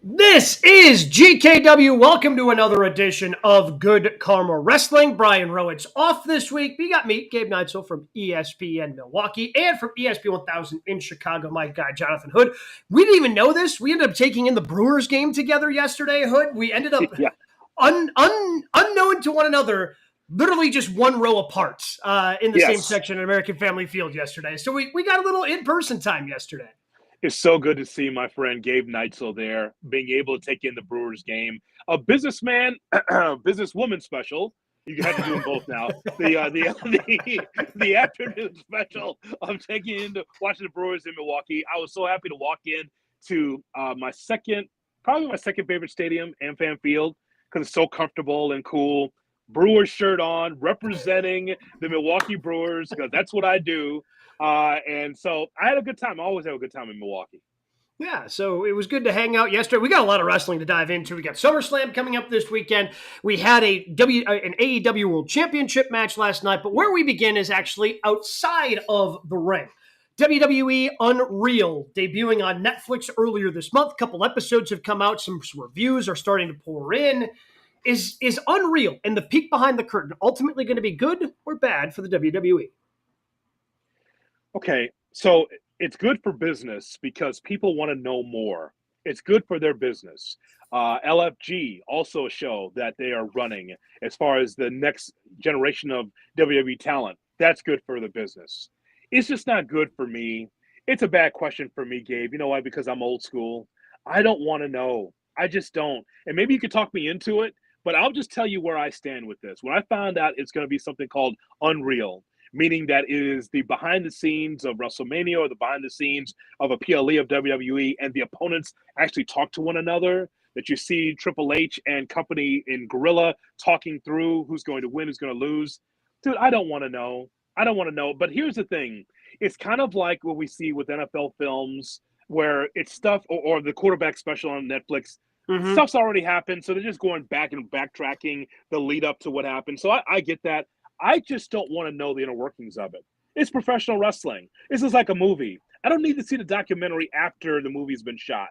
This is GKW. Welcome to another edition of Good Karma Wrestling. Brian Rowitz off this week. We got me, Gabe Neitzel from ESPN Milwaukee and from ESPN 1000 in Chicago, my guy, Jonathan Hood. We didn't even know this. We ended up taking in the Brewers game together yesterday, Hood. We ended up unknown to one another, literally just one row apart in the same section at American Family Field yesterday. So we got a little in-person time yesterday. It's so good to see my friend Gabe Neitzel there, being able to take in the Brewers game. A businessman, businesswoman special. You have to do them both now. The afternoon special of taking in watching the Brewers in Milwaukee. I was so happy to walk in to my second favorite stadium, AmFam Field, because it's so comfortable and cool. Brewers shirt on, representing the Milwaukee Brewers, because that's what I do. And so I had a good time. I always have a good time in Milwaukee. Yeah, so it was good to hang out yesterday. We got a lot of wrestling to dive into. We got SummerSlam coming up this weekend. We had an AEW World Championship match last night, but where we begin is actually outside of the ring. WWE Unreal, debuting on Netflix earlier this month. A couple episodes have come out. Some reviews are starting to pour in. Is Unreal and the peek behind the curtain ultimately going to be good or bad for the WWE? Okay, so it's good for business because people want to know more. It's good for their business. LFG, also a show that they are running as far as the next generation of WWE talent. That's good for the business. It's just not good for me. It's a bad question for me, Gabe. You know why? Because I'm old school. I don't want to know. I just don't. And maybe you could talk me into it, but I'll just tell you where I stand with this. When I found out it's going to be something called Unreal, meaning that it is the behind the scenes of WrestleMania or the behind the scenes of a PLE of WWE, and the opponents actually talk to one another, that you see Triple H and company in Gorilla talking through who's going to win, who's going to lose. Dude, I don't want to know. I don't want to know. But here's the thing. It's kind of like what we see with NFL films where it's stuff, or the quarterback special on Netflix. Mm-hmm. Stuff's already happened, so they're just going back and backtracking the lead up to what happened. So I get that. I just don't want to know the inner workings of it. It's professional wrestling. This is like a movie. I don't need to see the documentary after the movie's been shot.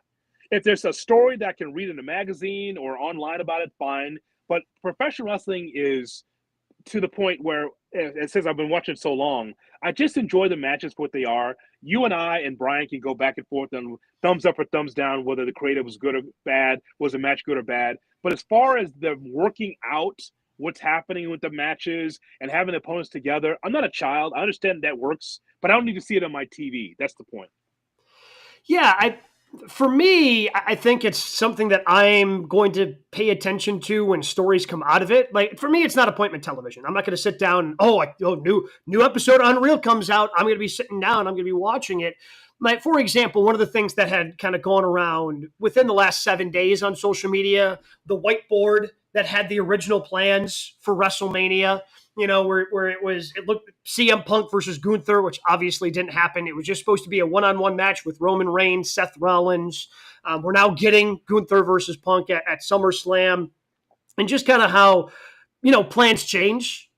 If there's a story that I can read in a magazine or online about it, fine. But professional wrestling is to the point where, since I've been watching so long, I just enjoy the matches for what they are. You and I and Brian can go back and forth on thumbs up or thumbs down, whether the creative was good or bad, was the match good or bad. But as far as the working out what's happening with the matches and having the opponents together, I'm not a child. I understand that works, but I don't need to see it on my TV. That's the point. Yeah, for me, I think it's something that I'm going to pay attention to when stories come out of it. Like, for me, it's not appointment television. I'm not going to sit down, new episode of Unreal comes out. I'm going to be sitting down. I'm going to be watching it. Like, for example, one of the things that had kind of gone around within the last 7 days on social media, the whiteboard that had the original plans for WrestleMania, where it looked CM Punk versus Gunther, which obviously didn't happen. It was just supposed to be a one-on-one match with Roman Reigns, Seth Rollins. We're now getting Gunther versus Punk at SummerSlam, and just kind of how, plans change.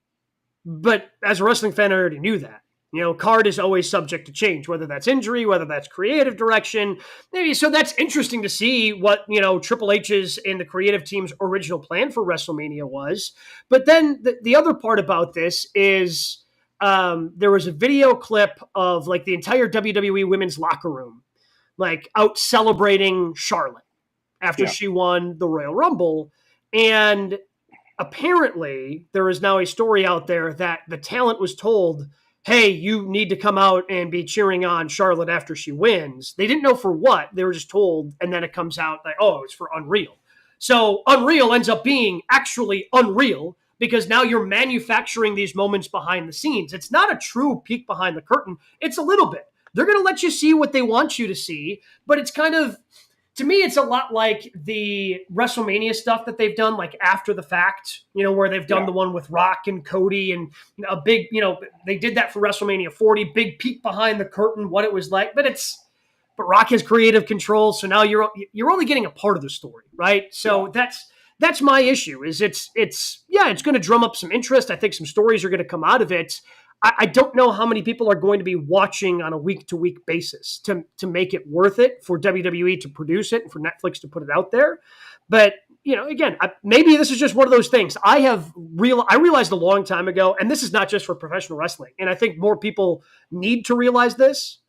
But as a wrestling fan, I already knew that. Card is always subject to change, whether that's injury, whether that's creative direction. So that's interesting to see what, Triple H's and the creative team's original plan for WrestleMania was. But then the other part about this is there was a video clip of like the entire WWE women's locker room, like out celebrating Charlotte after she won the Royal Rumble. And apparently there is now a story out there that the talent was told, hey, you need to come out and be cheering on Charlotte after she wins. They didn't know for what. They were just told, and then it comes out like, oh, it's for Unreal. So Unreal ends up being actually unreal because now you're manufacturing these moments behind the scenes. It's not a true peek behind the curtain. It's a little bit. They're going to let you see what they want you to see, but it's kind of, to me, it's a lot like the WrestleMania stuff that they've done, like after the fact, where they've done the one with Rock and Cody and a big, they did that for WrestleMania 40, big peek behind the curtain, what it was like. But Rock has creative control, so now you're only getting a part of the story, right? So that's my issue. Is it's going to drum up some interest. I think some stories are going to come out of it. I don't know how many people are going to be watching on a week-to-week basis to make it worth it for WWE to produce it and for Netflix to put it out there. But, again, maybe this is just one of those things. I realized a long time ago, and this is not just for professional wrestling, and I think more people need to realize this.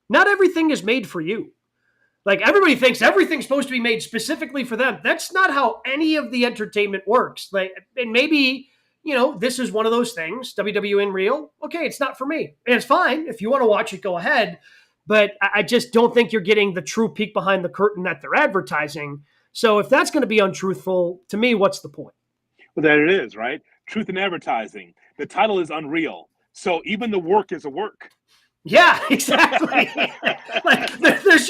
Not everything is made for you. Like, everybody thinks everything's supposed to be made specifically for them. That's not how any of the entertainment works. Like, and maybe, this is one of those things, WWE and Real. Okay, it's not for me. And it's fine. If you want to watch it, go ahead. But I just don't think you're getting the true peek behind the curtain that they're advertising. So if that's going to be untruthful, to me, what's the point? Well, there it is, right? Truth in advertising. The title is Unreal. So even the work is a work. Yeah, exactly. Like, there's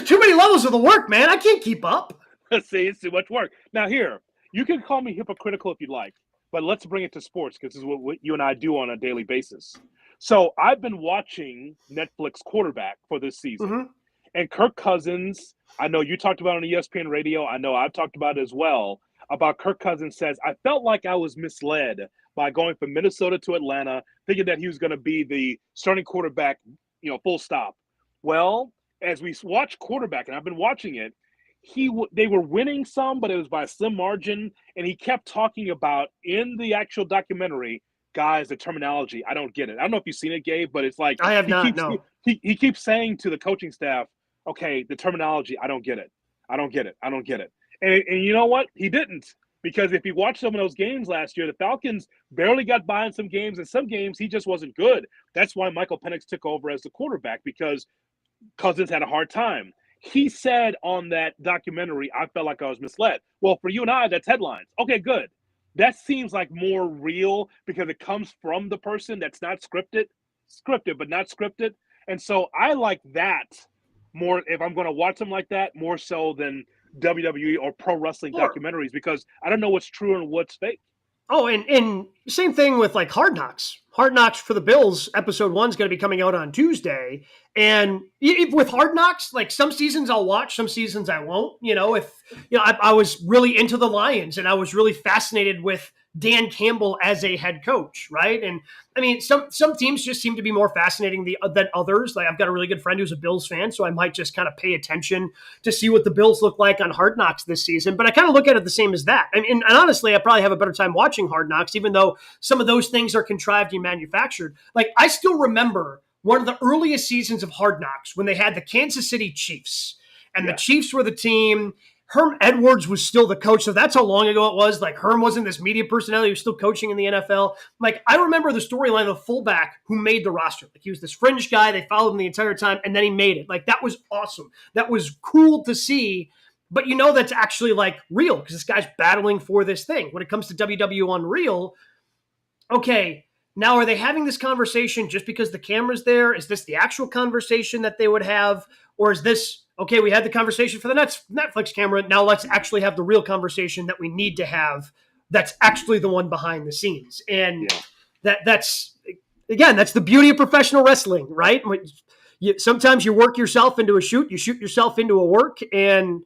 too many levels of the work, man. I can't keep up. See, it's too much work. Now here, you can call me hypocritical if you'd like, but let's bring it to sports because this is what you and I do on a daily basis. So I've been watching Netflix Quarterback for this season. Mm-hmm. And Kirk Cousins, I know you talked about it on ESPN Radio. I know I've talked about it as well. About Kirk Cousins says, I felt like I was misled by going from Minnesota to Atlanta, thinking that he was going to be the starting quarterback, full stop. Well, as we watch quarterback, and I've been watching it, they were winning some, but it was by a slim margin. And he kept talking about in the actual documentary, guys, the terminology, I don't get it. I don't know if you've seen it, Gabe, but it's like I have not. No. He keeps saying to the coaching staff, okay, the terminology, I don't get it. I don't get it. I don't get it. And you know what? He didn't. Because if you watch some of those games last year, the Falcons barely got by in some games. In some games, he just wasn't good. That's why Michael Penix took over as the quarterback, because Cousins had a hard time. He said on that documentary, I felt like I was misled. Well, for you and I, that's headlines. Okay, good. That seems like more real because it comes from the person that's not scripted, but not scripted. And so I like that more if I'm going to watch them like that, more so than WWE or pro wrestling documentaries, because I don't know what's true and what's fake. Oh, and same thing with like Hard Knocks. Hard Knocks for the Bills, episode 1 is going to be coming out on Tuesday. And with Hard Knocks, like some seasons I'll watch, some seasons I won't. I was really into the Lions and I was really fascinated with Dan Campbell as a head coach, right? And I mean, some teams just seem to be more fascinating than others. Like I've got a really good friend who's a Bills fan, so I might just kind of pay attention to see what the Bills look like on Hard Knocks this season. But I kind of look at it the same as that. And honestly, I probably have a better time watching Hard Knocks, even though some of those things are contrived and manufactured. Like I still remember one of the earliest seasons of Hard Knocks when they had the Kansas City Chiefs, and the Chiefs were the team. Herm Edwards was still the coach, so that's how long ago it was. Like, Herm wasn't this media personality. He was still coaching in the NFL. Like, I remember the storyline of the fullback who made the roster. Like, he was this fringe guy. They followed him the entire time, and then he made it. Like, that was awesome. That was cool to see. But that's actually, like, real because this guy's battling for this thing. When it comes to WWE Unreal, okay, now are they having this conversation just because the camera's there? Is this the actual conversation that they would have? Or is this, okay, we had the conversation for the Netflix camera, now let's actually have the real conversation that we need to have that's actually the one behind the scenes. And that's the beauty of professional wrestling, right? Sometimes you work yourself into a shoot, you shoot yourself into a work, and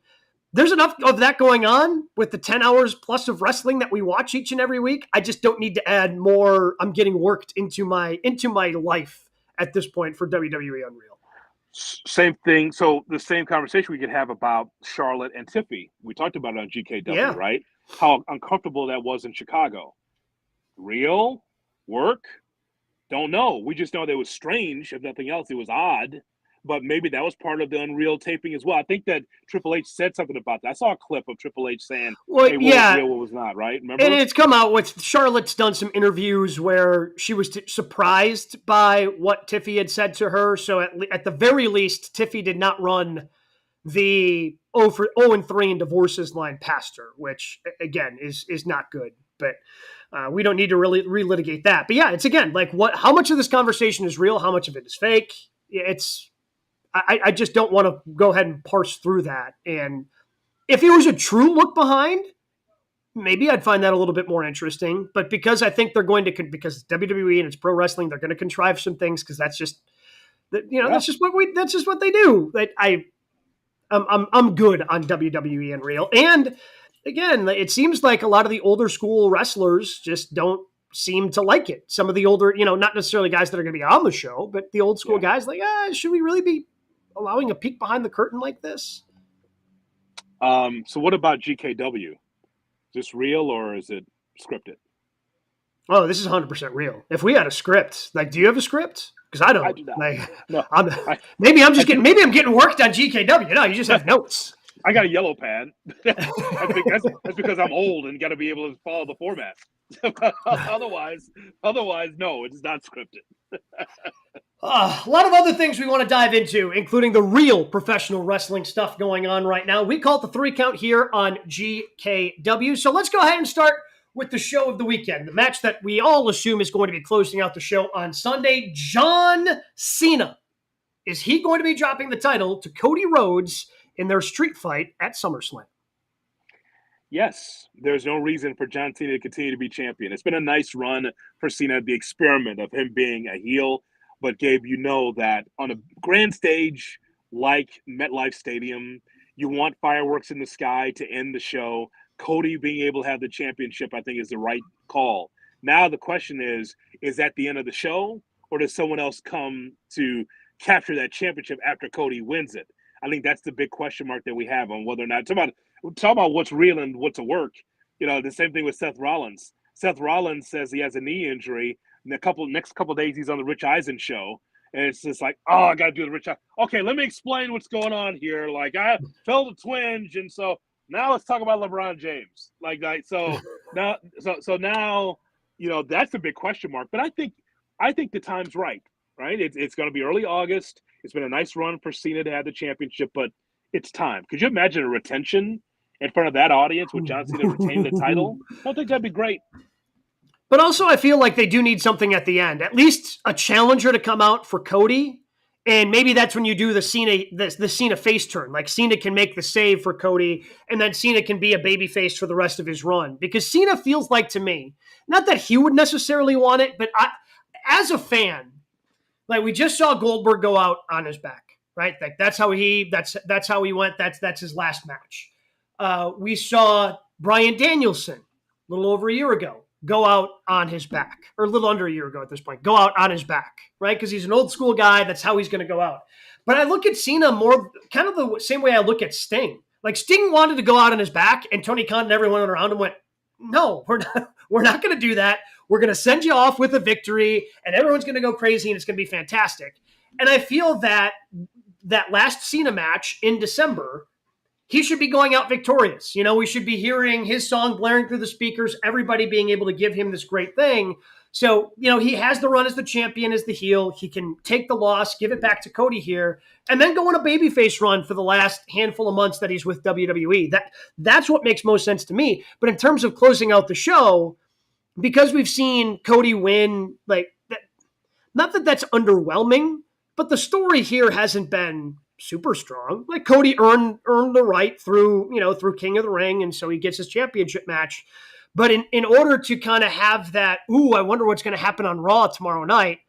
there's enough of that going on with the 10 hours plus of wrestling that we watch each and every week. I just don't need to add more. I'm getting worked into my life at this point for WWE Unreal. Same thing. So the same conversation we could have about Charlotte and Tiffy. We talked about it on GKW, right? How uncomfortable that was in Chicago. Real? Work? Don't know. We just know that it was strange. If nothing else, it was odd. But maybe that was part of the Unreal taping as well. I think that Triple H said something about that. I saw a clip of Triple H saying, hey, what was real, what was not, right? Remember? And it's come out with Charlotte's done some interviews where she was surprised by what Tiffy had said to her. So at the very least, Tiffy did not run the 0-3 in divorces line past her, which, again, is not good. But we don't need to really relitigate that. But yeah, it's again, like how much of this conversation is real? How much of it is fake? I just don't want to go ahead and parse through that. And if it was a true look behind, maybe I'd find that a little bit more interesting. But because I think they're going to, because it's WWE and it's pro wrestling, they're going to contrive some things because that's just, that's just what they do. I'm good on WWE Unreal. And again, it seems like a lot of the older school wrestlers just don't seem to like it. Some of the older, not necessarily guys that are going to be on the show, but the old school guys like, should we really be allowing a peek behind the curtain like this? So what about GKW? Is this real or is it scripted? Oh, this is 100% real. If we had a script, like, do you have a script? Because I don't. I do not. Like, no, maybe I'm getting worked on GKW. No, you just have notes. I got a yellow pad. That's because I'm old and got to be able to follow the format. otherwise, no, it's not scripted. A lot of other things we want to dive into, including the real professional wrestling stuff going on right now. We call it the 3 count here on GKW. So let's go ahead and start with the show of the weekend, the match that we all assume is going to be closing out the show on Sunday. John Cena. Is he going to be dropping the title to Cody Rhodes in their street fight at SummerSlam? Yes, there's no reason for John Cena to continue to be champion. It's been a nice run for Cena, the experiment of him being a heel. But, Gabe, you know that on a grand stage like MetLife Stadium, you want fireworks in the sky to end the show. Cody being able to have the championship, I think, is the right call. Now the question is that the end of the show, or does someone else come to capture that championship after Cody wins it? I think that's the big question mark that we have on whether or not – talk about what's real and what's a work. The same thing with Seth Rollins. Seth Rollins says he has a knee injury. In the next couple of days, he's on the Rich Eisen show. And it's just like, oh, I got to do the Rich Eisen. Okay, let me explain what's going on here. Like, I felt a twinge, and so now let's talk about LeBron James. So now, that's a big question mark. But I think the time's right? It's going to be early August. It's been a nice run for Cena to have the championship, but it's time. Could you imagine a retention in front of that audience with John Cena retaining the title? I don't think that'd be great. But also, I feel like they do need something at the end, at least a challenger to come out for Cody. And maybe that's when you do the Cena face turn. Like, Cena can make the save for Cody, and then Cena can be a babyface for the rest of his run. Because Cena feels like, to me, not that he would necessarily want it, but as a fan, like, we just saw Goldberg go out on his back, right? Like, that's how he went. That's his last match. We saw Bryan Danielson a little over a year ago go out on his back, or a little under a year ago at this point, go out on his back, right? Because he's an old school guy. That's how he's going to go out. But I look at Cena more kind of the same way I look at Sting. Like, Sting wanted to go out on his back, and Tony Khan and everyone around him went, no, we're not going to do that. We're going to send you off with a victory, and everyone's going to go crazy, and it's going to be fantastic. And I feel that last Cena match in December, he should be going out victorious. We should be hearing his song blaring through the speakers, everybody being able to give him this great thing. So, he has the run as the champion, as the heel. He can take the loss, give it back to Cody here, and then go on a babyface run for the last handful of months that he's with WWE. That's what makes most sense to me. But in terms of closing out the show, because we've seen Cody win, like, not that that's underwhelming, but the story here hasn't been super strong. Like, Cody earned the right through King of the Ring, and so he gets his championship match. But in order to kind of have that, I wonder what's going to happen on Raw tomorrow night,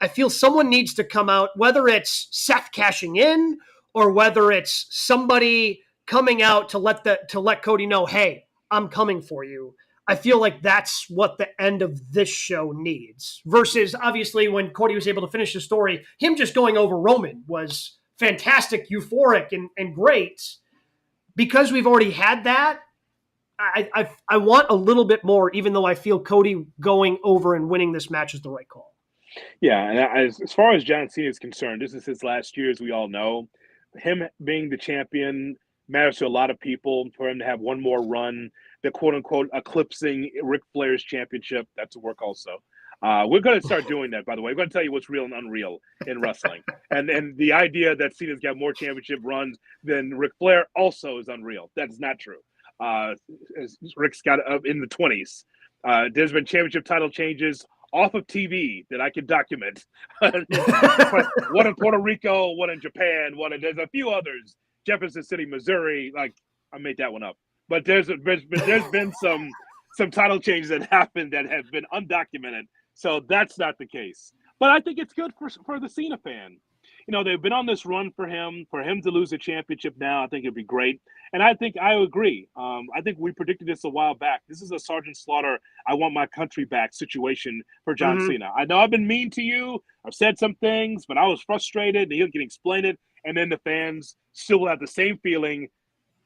I feel someone needs to come out, whether it's Seth cashing in or whether it's somebody coming out to let Cody know, hey, I'm coming for you. I feel like that's what the end of this show needs. Versus, obviously, when Cody was able to finish the story, him just going over Roman was fantastic, euphoric, and great. Because we've already had that, I want a little bit more, even though I feel Cody going over and winning this match is the right call. Yeah, and as far as John Cena is concerned, this is his last year, as we all know. Him being the champion matters to a lot of people. For him to have one more run, the quote-unquote eclipsing Ric Flair's championship, that's a work also. We're going to start doing that, by the way. We're going to tell you what's real and unreal in wrestling. and the idea that Cena's got more championship runs than Ric Flair also is unreal. That is not true. Rick's got in the 20s. There's been championship title changes off of TV that I can document. One in Puerto Rico, one in Japan, there's a few others. Jefferson City, Missouri. Like, I made that one up. But there's been some title changes that happened that have been undocumented. So that's not the case. But I think it's good for the Cena fan. they've been on this run for him to lose the championship now. I think it'd be great. And I think I agree. I think we predicted this a while back. This is a Sergeant Slaughter, I want my country back situation for John Cena. I know I've been mean to you. I've said some things, but I was frustrated and he can explain it. And then the fans still will have the same feeling.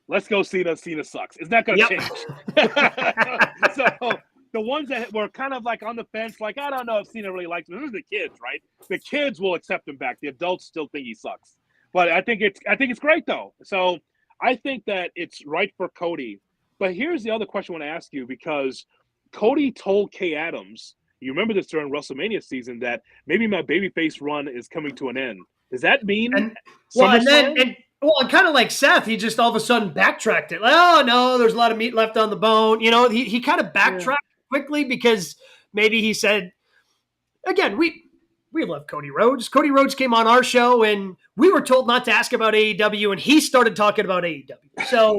Let's go, Cena. Cena sucks. It's not going to change. So the ones that were kind of like on the fence, like, I don't know if Cena really likes him. Those are the kids, right? The kids will accept him back. The adults still think he sucks. But I think it's great, though. So I think that it's right for Cody. But here's the other question I want to ask you, because Cody told Kay Adams, you remember this during WrestleMania season, that maybe my babyface run is coming to an end. Does that mean SummerSlam? And kind of like Seth, he just all of a sudden backtracked it. Like, oh, no, there's a lot of meat left on the bone. He kind of backtracked quickly because maybe he said, again, we love Cody Rhodes. Cody Rhodes came on our show and we were told not to ask about AEW and he started talking about AEW. So,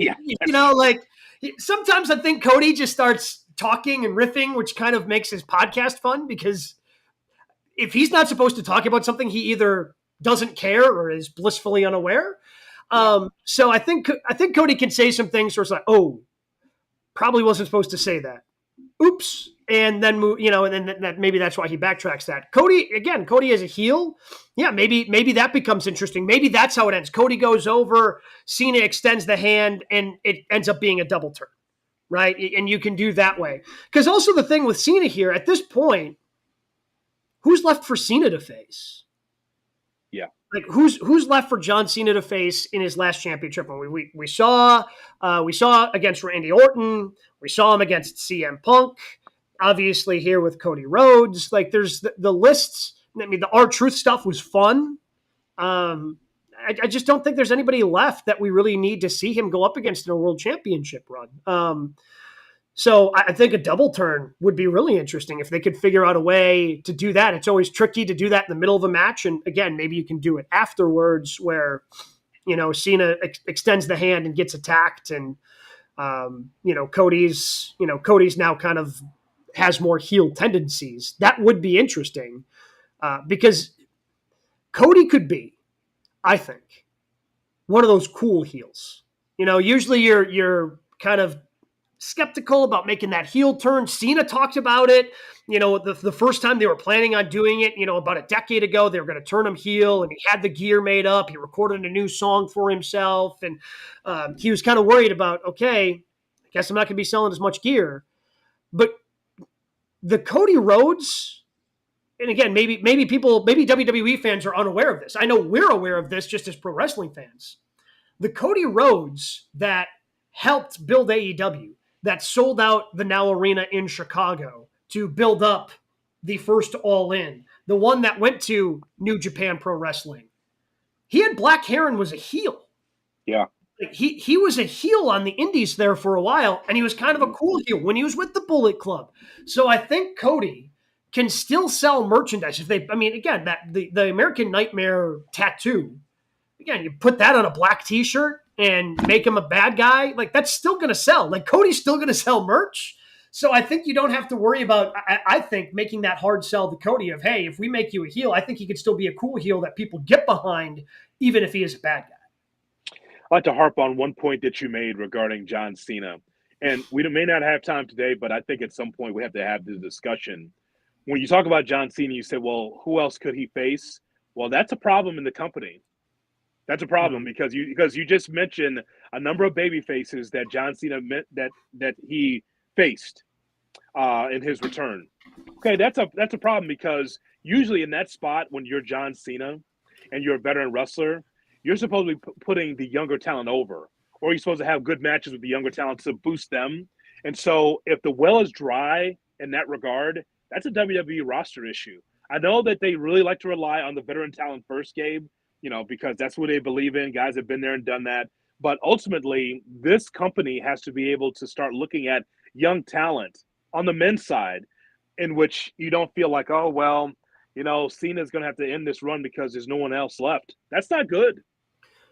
sometimes I think Cody just starts talking and riffing, which kind of makes his podcast fun, because if he's not supposed to talk about something, he either doesn't care or is blissfully unaware. So I think Cody can say some things where it's like, oh, probably wasn't supposed to say that. Oops. And then, and then maybe that's why he backtracks that. Cody as a heel. Yeah, maybe that becomes interesting. Maybe that's how it ends. Cody goes over, Cena extends the hand, and it ends up being a double turn, right? And you can do that way. Because also the thing with Cena here, at this point, who's left for Cena to face? Yeah. Like who's left for John Cena to face in his last championship? We saw against Randy Orton. We saw him against CM Punk. Obviously here with Cody Rhodes. Like there's the lists. I mean, the R-Truth stuff was fun. I just don't think there's anybody left that we really need to see him go up against in a world championship run. So I think a double turn would be really interesting if they could figure out a way to do that. It's always tricky to do that in the middle of a match. And again, maybe you can do it afterwards where, Cena extends the hand and gets attacked. And, Cody's now kind of has more heel tendencies. That would be interesting because Cody could be, I think, one of those cool heels. Usually you're kind of skeptical about making that heel turn. Cena talked about it, the first time they were planning on doing it, about a decade ago, they were going to turn him heel and he had the gear made up. He recorded a new song for himself. And he was kind of worried about, okay, I guess I'm not going to be selling as much gear. But the Cody Rhodes, and again, maybe WWE fans are unaware of this. I know we're aware of this just as pro wrestling fans. The Cody Rhodes that helped build AEW, that sold out the Now Arena in Chicago to build up the first All In, the one that went to New Japan Pro Wrestling. He had black hair and was a heel. Yeah. He was a heel on the indies there for a while, and he was kind of a cool heel when he was with the Bullet Club. So I think Cody can still sell merchandise. Again, that the American Nightmare tattoo, again, you put that on a black t-shirt and make him a bad guy, like that's still going to sell. Like Cody's still going to sell merch. So I think you don't have to worry about, I think, making that hard sell to Cody of, hey, if we make you a heel, I think he could still be a cool heel that people get behind, even if he is a bad guy. I'd like to harp on one point that you made regarding John Cena. And we may not have time today, but I think at some point we have to have the discussion. When you talk about John Cena, you said, well, who else could he face? Well, that's a problem in the company. That's a problem because you just mentioned a number of baby faces that John Cena meant that he faced in his return. Okay, that's a problem because usually in that spot when you're John Cena and you're a veteran wrestler, you're supposed to be putting the younger talent over, or you're supposed to have good matches with the younger talent to boost them. And so if the well is dry in that regard, that's a WWE roster issue. I know that they really like to rely on the veteran talent first, Gabe, because that's what they believe in. Guys have been there and done that. But ultimately, this company has to be able to start looking at young talent on the men's side in which you don't feel like, oh, well, Cena's going to have to end this run because there's no one else left. That's not good.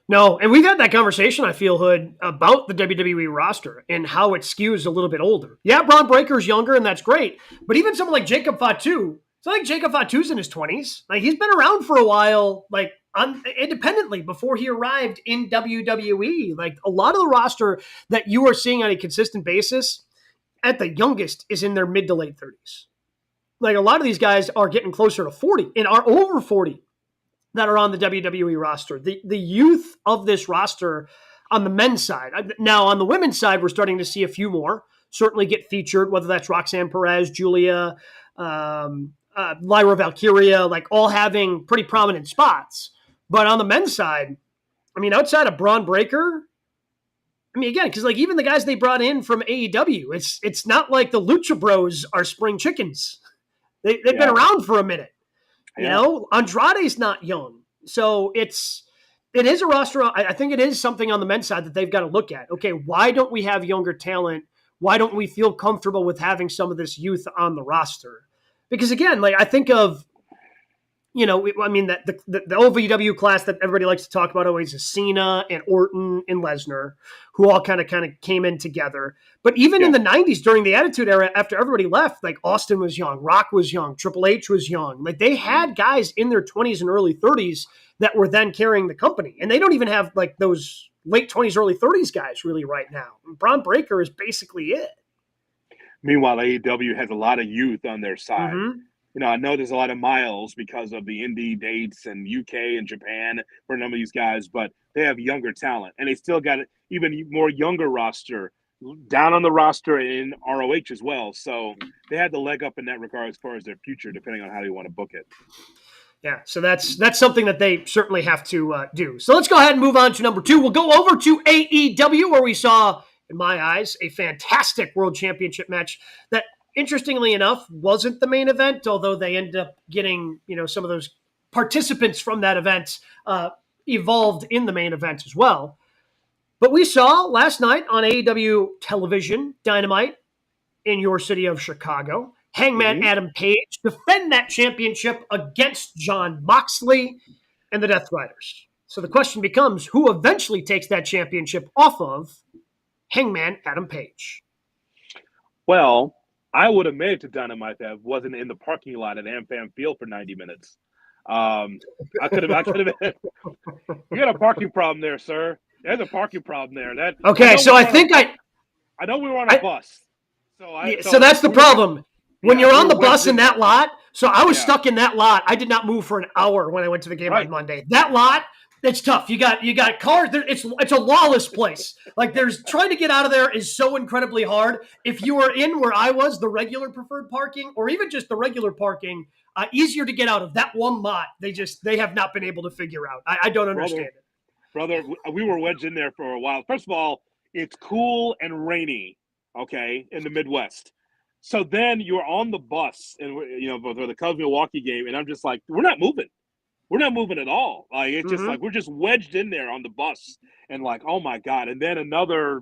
No, and we've had that conversation, I feel, Hood, about the WWE roster and how it skews a little bit older. Yeah, Braun Breaker's younger, and that's great. But even someone like Jacob Fatu, it's not like Jacob Fatu's in his 20s. Like, he's been around for a while, like, independently before he arrived in WWE. Like a lot of the roster that you are seeing on a consistent basis at the youngest is in their mid to late 30s. Like a lot of these guys are getting closer to 40 and are over 40 that are on the WWE roster. The youth of this roster on the men's side. Now, on the women's side, we're starting to see a few more certainly get featured, whether that's Roxanne Perez, Julia, Lyra Valkyria, like all having pretty prominent spots. But on the men's side, I mean, outside of Braun Breaker, I mean, again, because like even the guys they brought in from AEW, it's not like the Lucha Bros are spring chickens. They've been around for a minute. You know, Andrade's not young. So it is a roster. I think it is something on the men's side that they've got to look at. Okay, why don't we have younger talent? Why don't we feel comfortable with having some of this youth on the roster? Because again, like I think of, you know, I mean, that the OVW class that everybody likes to talk about always is Cena and Orton and Lesnar, who all kind of came in together. But even in the 90s, during the Attitude Era, after everybody left, like Austin was young, Rock was young, Triple H was young. Like they had guys in their 20s and early 30s that were then carrying the company. And they don't even have like those late 20s, early 30s guys really right now. Braun Breaker is basically it. Meanwhile, AEW has a lot of youth on their side. Mm-hmm. You know, I know there's a lot of miles because of the indie dates and UK and Japan for a number of these guys, but they have younger talent. And they still got an even more younger roster down on the roster in ROH as well. So they had the leg up in that regard as far as their future, depending on how you want to book it. Yeah, so that's something that they certainly have to do. So let's go ahead and move on to number 2. We'll go over to AEW, where we saw, in my eyes, a fantastic World Championship match that, interestingly enough, wasn't the main event, although they ended up getting, you know, some of those participants from that event evolved in the main event as well. But we saw last night on AEW television, Dynamite, in your city of Chicago, Hangman Adam Page defend that championship against Jon Moxley and the Death Riders. So the question becomes, who eventually takes that championship off of Hangman Adam Page? Well, I would have made it to Dynamite that wasn't in the parking lot at AmFam Field for 90 minutes. I could have. You got a parking problem there, sir. There's a parking problem there. Okay, so I think I know we were on a bus. So that's the problem. When you're on the bus in that lot, so I was stuck in that lot. I did not move for an hour when I went to the game on Monday. That lot, it's tough. You got cars. It's a lawless place. Like trying to get out of there is so incredibly hard. If you were in where I was, the regular preferred parking, or even just the regular parking, easier to get out of. That one lot, they have not been able to figure out. I don't understand it. Brother, we were wedged in there for a while. First of all, it's cool and rainy, okay, in the Midwest. So then you're on the bus, and you know, for the Cubs-Milwaukee game, and I'm just like, we're not moving. We're not moving at all. Like it's just like we're just wedged in there on the bus, and like, oh my god! And then another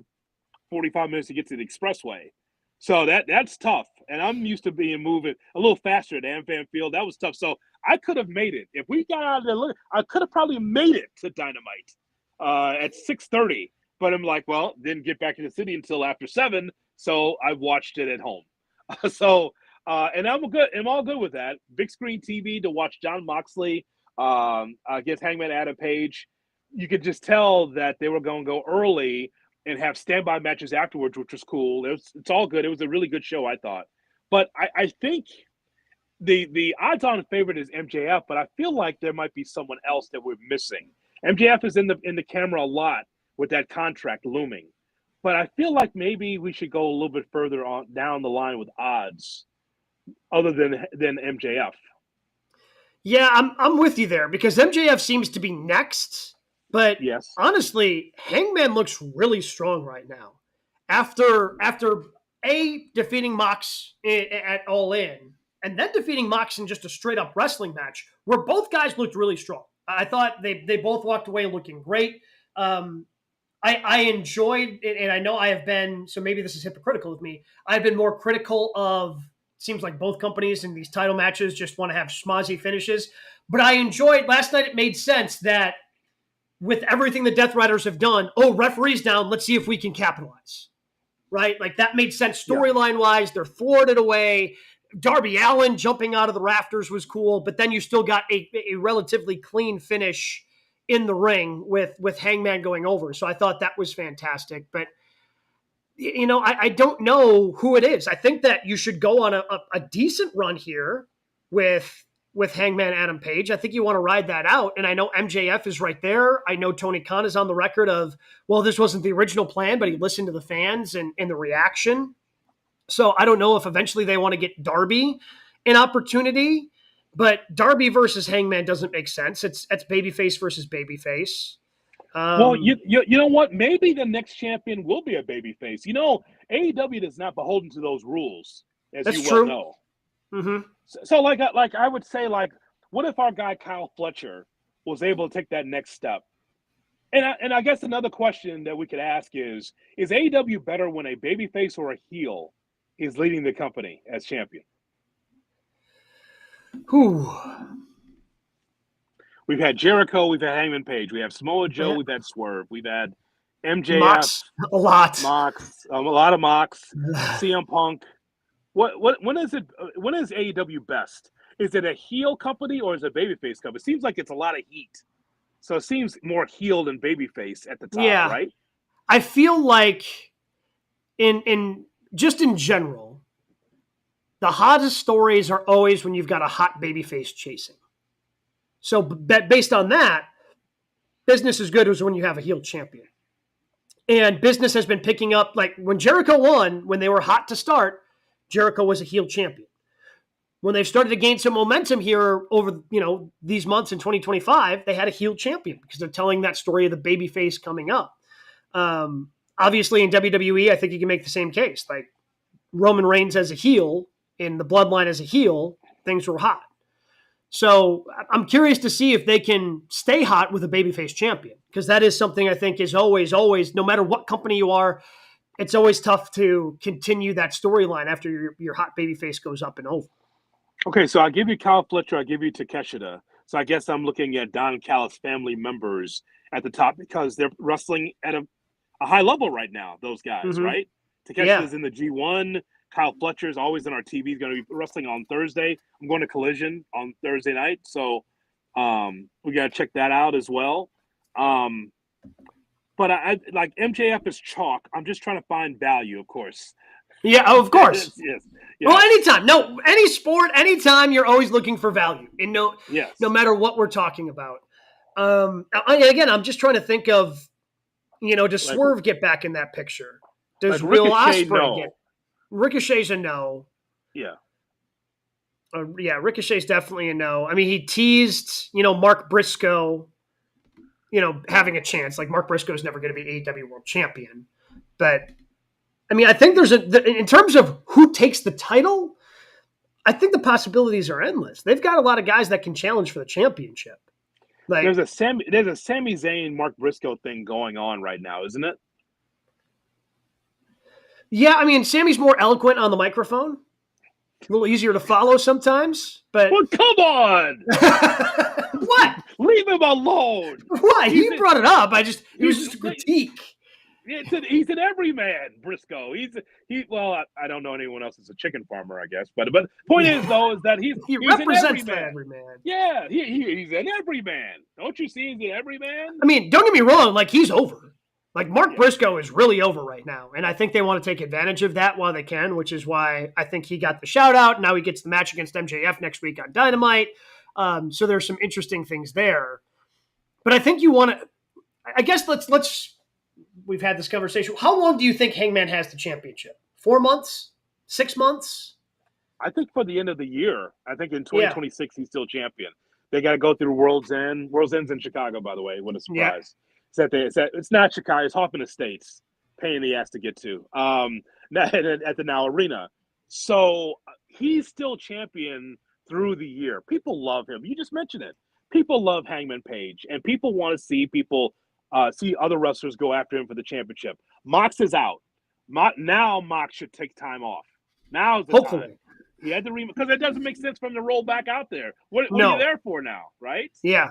45 minutes to get to the expressway. So that's tough. And I'm used to moving a little faster at AmFam Field. That was tough. So I could have made it if we got out of there. I could have probably made it to Dynamite at 6:30. But I'm like, well, didn't get back to the city until after 7. So I watched it at home. And I'm good. I'm all good with that. Big screen TV to watch Jon Moxley against Hangman Adam Page. You could just tell that they were going to go early and have standby matches afterwards, which was cool. It's all good. It was a really good show, I thought. But I think the odds-on favorite is MJF, but I feel like there might be someone else that we're missing. MJF is in the camera a lot with that contract looming. But I feel like maybe we should go a little bit further on down the line with odds other than MJF. Yeah, I'm with you there because MJF seems to be next. But honestly, Hangman looks really strong right now. After defeating Mox at All In and then defeating Mox in just a straight-up wrestling match where both guys looked really strong. I thought they both walked away looking great. I enjoyed it, and I know I have been, so maybe this is hypocritical of me, I've been more critical of, seems like both companies in these title matches just want to have schmozzy finishes. But I enjoyed, last night it made sense that with everything the Death Riders have done, referee's down, let's see if we can capitalize. Right? Like that made sense storyline-wise. They're thwarted away. Darby Allin jumping out of the rafters was cool, but then you still got a relatively clean finish in the ring with Hangman going over. So I thought that was fantastic. But I don't know who it is. I think that you should go on a decent run here with Hangman Adam Page. I think you want to ride that out. And I know MJF is right there. I know Tony Khan is on the record of, well, this wasn't the original plan, but he listened to the fans and the reaction. So I don't know if eventually they want to get Darby an opportunity, but Darby versus Hangman doesn't make sense. It's babyface versus babyface. Well, you know what? Maybe the next champion will be a babyface. AEW is not beholden to those rules, as that's you true. well know. Mm-hmm. So, like I would say, what if our guy Kyle Fletcher was able to take that next step? And I guess another question that we could ask is AEW better when a babyface or a heel is leading the company as champion? Whew. We've had Jericho, we've had Hangman Page, we have Samoa Joe, Yeah. we've had Swerve, we've had MJF, Mox, a lot, a lot of Mox, CM Punk. When is AEW best? Is it a heel company or is it a babyface company? It seems like it's a lot of heat, so it seems more heel than babyface at the top, right? I feel like in general, the hottest stories are always when you've got a hot babyface chasing. So based on that, business is good as when you have a heel champion. And business has been picking up, like when Jericho won, when they were hot to start, Jericho was a heel champion. When they've started to gain some momentum here over, these months in 2025, they had a heel champion because they're telling that story of the babyface coming up. Obviously in WWE, I think you can make the same case. Like Roman Reigns as a heel, in the Bloodline as a heel, things were hot. So I'm curious to see if they can stay hot with a babyface champion, because that is something I think is always, no matter what company you are, it's always tough to continue that storyline after your hot babyface goes up and over. Okay, so I'll give you Kyle Fletcher, I'll give you Takeshita. So I guess I'm looking at Don Callis family members at the top because they're wrestling at a high level right now, those guys, Mm-hmm. right? Takeshita's in the G1. Kyle Fletcher is always on our TV. He's going to be wrestling on Thursday. I'm going to Collision on Thursday night, so we got to check that out as well. But I like MJF is chalk. I'm just trying to find value, of course. Yeah, of course. yes. Well, anytime. No, any sport, anytime, you're always looking for value. And no matter what we're talking about. Again, I'm just trying to think of, does Swerve get back in that picture? Does Will Ospreay get? Ricochet's a no. Yeah. Ricochet's definitely a no. I mean, he teased, Mark Briscoe, having a chance. Like, Mark Briscoe's never going to be AEW World Champion. But, I mean, I think in terms of who takes the title, I think the possibilities are endless. They've got a lot of guys that can challenge for the championship. Like, there's a Sami Zayn, Mark Briscoe thing going on right now, isn't it? Yeah, I mean, Sammy's more eloquent on the microphone. A little easier to follow sometimes, but... Well, come on! What? Leave him alone! What? He brought it up. It was just a critique. He's an everyman, Briscoe. I don't know anyone else that's a chicken farmer, I guess. But the point is, though, is that he represents the everyman. Yeah, he's an everyman. Don't you see he's an everyman? I mean, don't get me wrong. Like, he's over. Like, Mark Briscoe is really over right now, and I think they want to take advantage of that while they can, which is why I think he got the shout-out. Now he gets the match against MJF next week on Dynamite. So there's some interesting things there. But I think you want to – I guess let's – we've had this conversation. How long do you think Hangman has the championship? 4 months? 6 months? I think for the end of the year. I think in 2026 he's still champion. They got to go through World's End. World's End's in Chicago, by the way. What a surprise. Yeah. It's not Chicago. It's Hoffman Estates. Pain in the ass to get to. At the Now Arena. So he's still champion through the year. People love him. You just mentioned it. People love Hangman Page, and people want to see see other wrestlers go after him for the championship. Mox is out. Now Mox should take time off. Now's the time. He had to because it doesn't make sense for him to roll back out there. What are you there for now, right? Yeah.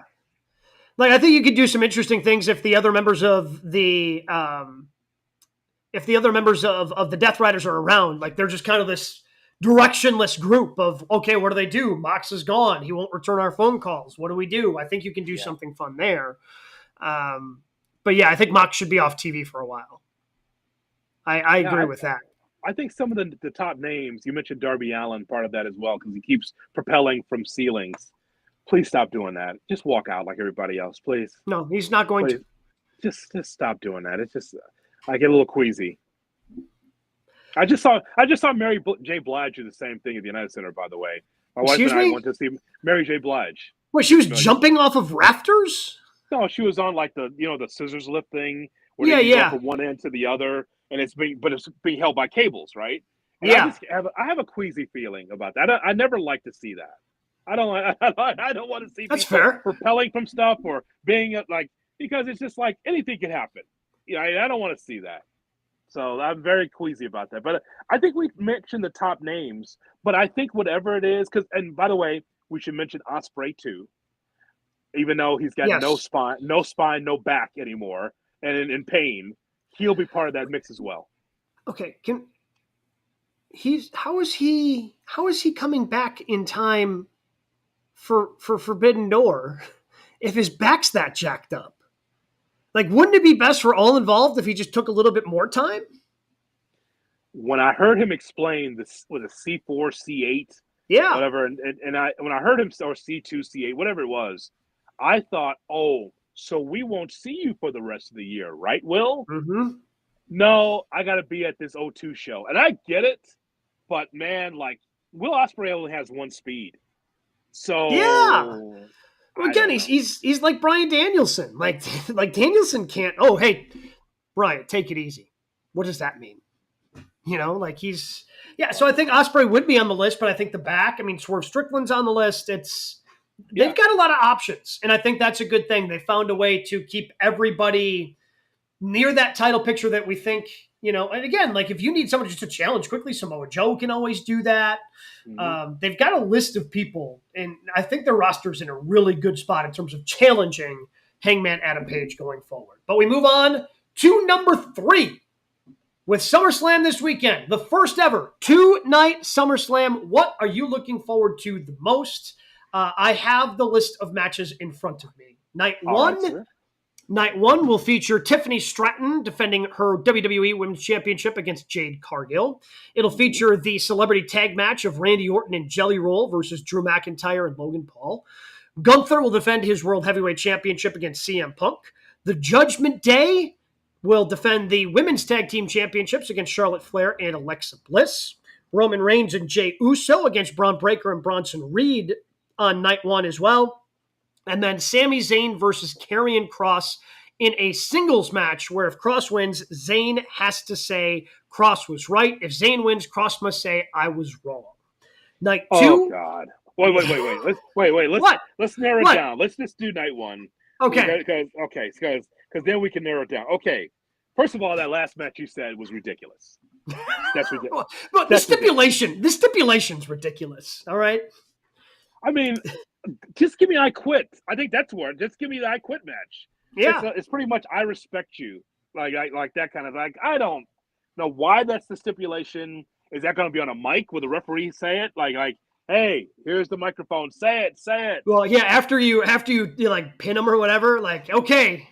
Like, I think you could do some interesting things if the other members of the Death Riders are around. Like, they're just kind of this directionless group of, okay, what do they do? Mox is gone. He won't return our phone calls. What do we do? I think you can do something fun there. But yeah, I think Mox should be off TV for a while. I agree with that. I think some of the top names, you mentioned Darby Allin, part of that as well, because he keeps propelling from ceilings. Please stop doing that. Just walk out like everybody else, please. No, he's not going to. Just stop doing that. It's just, I get a little queasy. I just saw Mary J. Blige do the same thing at the United Center, by the way. My wife and I went to see Mary J. Blige. Wait, she was jumping off of rafters? No, she was on like the scissors lift thing where they go from one end to the other, and it's being held by cables, right? And I have a queasy feeling about that. I never like to see that. I don't want to see people propelling from stuff or being because it's just like anything can happen. I don't want to see that. So I'm very queasy about that. But I think we mentioned the top names, but I think whatever it is, and by the way, we should mention Ospreay too, even though he's got no spine, no back anymore, and in pain, he'll be part of that mix as well. Okay, how is he coming back in time for Forbidden Door if his back's that jacked up? Like, wouldn't it be best for all involved if he just took a little bit more time? When I heard him explain this with a C4, C8, whatever, and when I heard him, or C2, C8, whatever it was, I thought, oh, so we won't see you for the rest of the year, right, Will? Mm-hmm. No, I got to be at this O2 show. And I get it, but man, like, Will Ospreay only has one speed. So well, again, he's like Bryan Danielson. Like Danielson can't. Oh, hey, Bryan, take it easy. What does that mean? So I think Ospreay would be on the list, but I think the back. I mean, Swerve Strickland's on the list. They've got a lot of options, and I think that's a good thing. They found a way to keep everybody near that title picture that we think. And again, like if you need someone just to challenge quickly, Samoa Joe can always do that. Mm-hmm. They've got a list of people, and I think their roster's in a really good spot in terms of challenging Hangman Adam Page going forward. But we move on to number 3 with SummerSlam this weekend, the first ever 2-night SummerSlam. What are you looking forward to the most? I have the list of matches in front of me. Night one will feature Tiffany Stratton defending her WWE Women's Championship against Jade Cargill. It'll feature the celebrity tag match of Randy Orton and Jelly Roll versus Drew McIntyre and Logan Paul. Gunther will defend his World Heavyweight Championship against CM Punk. The Judgment Day will defend the Women's Tag Team Championships against Charlotte Flair and Alexa Bliss. Roman Reigns and Jey Uso against Braun Breaker and Bronson Reed on night 1 as well. And then Sami Zayn versus Karrion Kross in a singles match where if Kross wins, Zayn has to say Kross was right. If Zayn wins, Kross must say I was wrong. Night 2. Oh, God. Wait. Let's narrow it down. Let's just do night 1. Okay. Because then we can narrow it down. Okay. First of all, that last match you said was ridiculous. That's ridiculous. But the stipulation's ridiculous. All right. I mean, just give me I quit. I think that's where. Just give me the I quit match. Yeah, it's pretty much I respect you, like that kind of like. I don't know why that's the stipulation. Is that going to be on a mic with the referee say it? Like, hey, here's the microphone. Say it. Well, yeah. After you like pin them or whatever. Like, okay,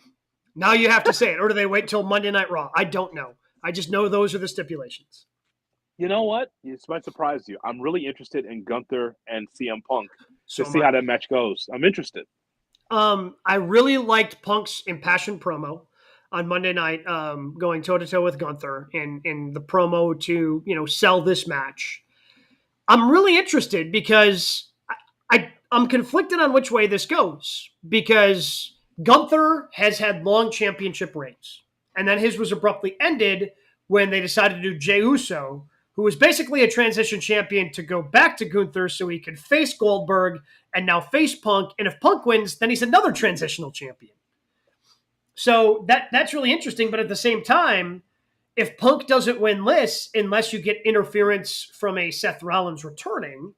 now you have to say it, or do they wait till Monday Night Raw? I don't know. I just know those are the stipulations. You know what? This might surprise you. I'm really interested in Gunther and CM Punk to see how that match goes. I'm interested. I really liked Punk's impassioned promo on Monday night, going toe-to-toe with Gunther in the promo to, sell this match. I'm really interested because I'm conflicted on which way this goes because Gunther has had long championship reigns, and then his was abruptly ended when they decided to do Jey Uso, who was basically a transition champion, to go back to Gunther so he could face Goldberg and now face Punk. And if Punk wins, then he's another transitional champion. So that's really interesting. But at the same time, if Punk doesn't win this, unless you get interference from a Seth Rollins returning,